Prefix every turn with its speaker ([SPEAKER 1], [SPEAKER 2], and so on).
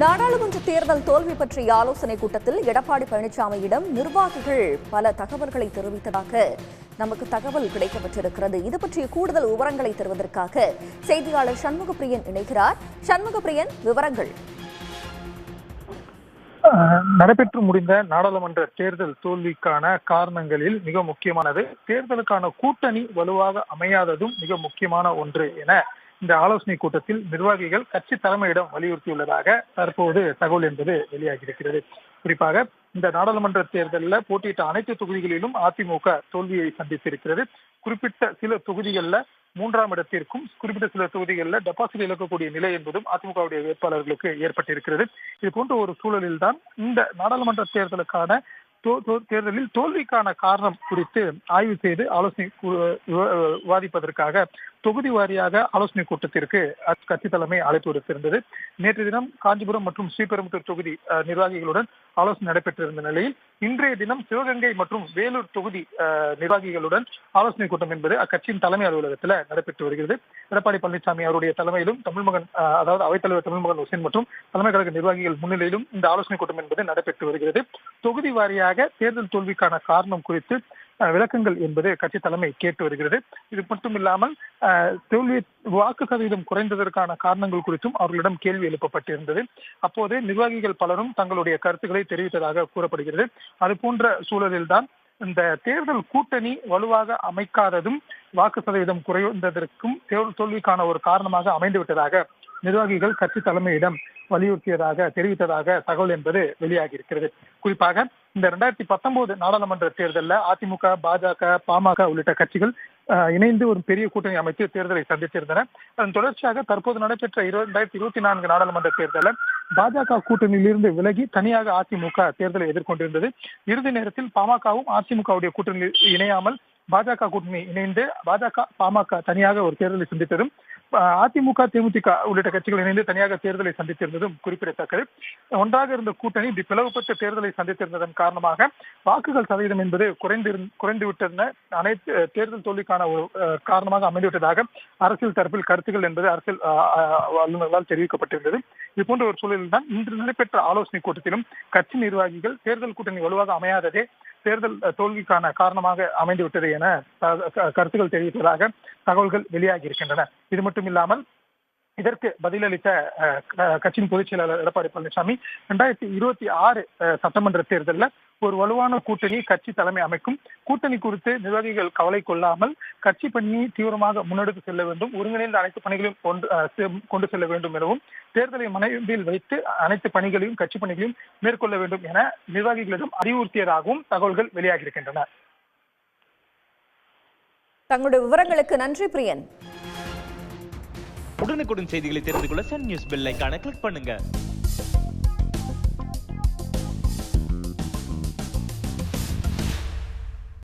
[SPEAKER 1] நாடாளுமன்ற தேர்தல் தோல்வி பற்றிய ஆலோசனைக் கூட்டத்தில் எடப்பாடி பழனிசாமியிடம் நிர்வாகிகள் பல தகவல்களை தெரிவித்ததாக நமக்கு தகவல் கிடைக்கப்பட்டிருக்கிறது. இது பற்றிய கூடுதல் விவரங்களை தருவதற்காக செய்தியாளர் சண்முகப்பிரியன் இணைகிறார். சண்முகப்பிரியன், விவரங்கள்.
[SPEAKER 2] நடைபெற்று முடிந்த நாடாளுமன்ற தேர்தல் தோல்விக்கான காரணங்களில் மிக முக்கியமானது தேர்தலுக்கான கூட்டணி வலுவாக அமையாததும் மிக முக்கியமான ஒன்று என இந்த ஆலோசனை கூட்டத்தில் நிர்வாகிகள் கட்சி தலைமையிடம் வலியுறுத்தியுள்ளதாக தற்போது தகவல் என்பது வெளியாகியிருக்கிறது. குறிப்பாக இந்த நாடாளுமன்ற தேர்தலில் போட்டியிட்ட அனைத்து தொகுதிகளிலும் அதிமுக தோல்வியை சந்தித்திருக்கிறது. குறிப்பிட்ட சில தொகுதிகளில் 3ஆம் இடத்திற்கும் குறிப்பிட்ட சில தொகுதிகளில் டெபாசிட் இழக்கக்கூடிய நிலை என்பதும் அதிமுகவுடைய வேட்பாளர்களுக்கு ஏற்பட்டிருக்கிறது. இது போன்ற ஒரு சூழலில் தான் இந்த நாடாளுமன்ற தேர்தலுக்கான தேர்தலில் தோல்விக்கான காரணம் குறித்து ஆய்வு செய்து ஆலோசனை விவாதிப்பதற்காக தொகுதி வாரியாக ஆலோசனை கூட்டத்திற்கு கட்சி தலைமை அழைப்பு விடுத்திருந்தது. நேற்று தினம் காஞ்சிபுரம் மற்றும் ஸ்ரீபெரும்புதூர் தொகுதி நிர்வாகிகளுடன் ஆலோசனை நடைபெற்றிருந்த நிலையில் இன்றைய தினம் சிவகங்கை மற்றும் வேலூர் தொகுதி நிர்வாகிகளுடன் ஆலோசனை கூட்டம் என்பது அக்கட்சியின் தலைமை அலுவலகத்தில் நடைபெற்று வருகிறது. எடப்பாடி பழனிசாமி அவருடைய தலைமையிலும் அதாவது அவைத்தலைவர் தமிழ்மகன் ஹுசேன் மற்றும் தலைமை கழக நிர்வாகிகள் முன்னிலையிலும் இந்த ஆலோசனை கூட்டம் என்பது நடைபெற்று வருகிறது. தொகுதி வாரியாக தேர்தல் தோல்விக்கான காரணம் குறித்து விளக்கங்கள் என்பது கட்சி தலைமை கேட்டு வருகிறது. இது மட்டும் இல்லாமல் தோல்வி வாக்கு சதவீதம் குறைந்ததற்கான காரணங்கள் குறித்தும் அவர்களிடம் கேள்வி எழுப்பப்பட்டிருந்தது. அப்போது நிர்வாகிகள் பலரும் தங்களுடைய கருத்துக்களை தெரிவித்ததாக கூறப்படுகிறது. அது போன்ற சூழலில்தான் இந்த தேர்தல் கூட்டணி வலுவாக அமைக்காததும் வாக்கு சதவீதம் குறைந்ததற்கும் தோல்விக்கான ஒரு காரணமாக அமைந்துவிட்டதாக நிர்வாகிகள் கட்சி தலைமையிடம் வலியுறுத்தியதாக தெரிவித்ததாக தகவல் என்பது வெளியாகி இருக்கிறது. குறிப்பாக இந்த 2019 நாடாளுமன்ற தேர்தலில் அதிமுக, பாஜக, பாமக உள்ளிட்ட கட்சிகள் இணைந்து ஒரு பெரிய கூட்டணி அமைத்து தேர்தலை சந்தித்திருந்தன. அதன் தொடர்ச்சியாக தற்போது நடைபெற்ற 2024 நாடாளுமன்ற தேர்தலில் பாஜக கூட்டணியிலிருந்து விலகி தனியாக அதிமுக தேர்தலை எதிர்கொண்டிருந்தது. இறுதி நேரத்தில் பாமகவும் அதிமுகவுடைய கூட்டணியில் இணையாமல் பாஜக கூட்டணி இணைந்து பாஜக, பாமக தனியாக ஒரு தேர்தலை சந்தித்ததும் அதிமுக, தேமுதிக உள்ளிட்ட கட்சிகள் இணைந்து தனியாக தேர்தலை சந்தித்திருந்ததும் குறிப்பிடத்தக்கது. ஒன்றாக இருந்த கூட்டணி பிளவுபட்ட தேர்தலை சந்தித்திருந்ததன் காரணமாக வாக்குகள் சதவீதம் என்பது குறைந்துவிட்டன அனைத்து தேர்தல் தோல்விக்கான ஒரு காரணமாக அமைந்துவிட்டதாக அரசியல் தரப்பில் கருத்துக்கள் என்பது அரசியல் வல்லுநர்களால் தெரிவிக்கப்பட்டிருந்தது. இது போன்ற ஒரு சூழலில் தான் இன்று நடைபெற்ற ஆலோசனை கூட்டத்திலும் கட்சி நிர்வாகிகள் தேர்தல் கூட்டணி வலுவாக அமையாததே தேர்தல் தோல்விக்கான காரணமாக அமைந்துவிட்டது என கருத்துக்கள் தெரிவித்ததாக தகவல்கள் வெளியாகி இருக்கின்றன. இது மட்டும் இல்லாமல் இதற்கு பதிலளித்த கட்சியின் பொதுச் செயலாளர் எடப்பாடி பழனிசாமி 2026 சட்டமன்ற தேர்தலில் ஒரு வலுவான கூட்டணி கட்சி தலைமை அமைக்கும். கூட்டணி குறித்து நிர்வாகிகள் கவலை கொள்ளாமல் கட்சி பணியை தீவிரமாக முன்னெடுத்து செல்ல வேண்டும், ஒருங்கிணைந்த அனைத்து பணிகளையும் கொண்டு செல்ல வேண்டும் எனவும் தேர்தலை மனதில் வைத்து அனைத்து பணிகளையும் கட்சி பணிகளையும் மேற்கொள்ள வேண்டும் என நிர்வாகிகளிடம் அறிவுறுத்தியதாகவும் தகவல்கள் வெளியாகி இருக்கின்றன.
[SPEAKER 1] தங்களுடைய விவரங்களுக்கு நன்றி பிரியன்.
[SPEAKER 3] உடனுக்குடன் செய்திகளை தெரிந்து கொள்ள சன் நியூஸ் பெல் ஐகானை கிளிக் பண்ணுங்க.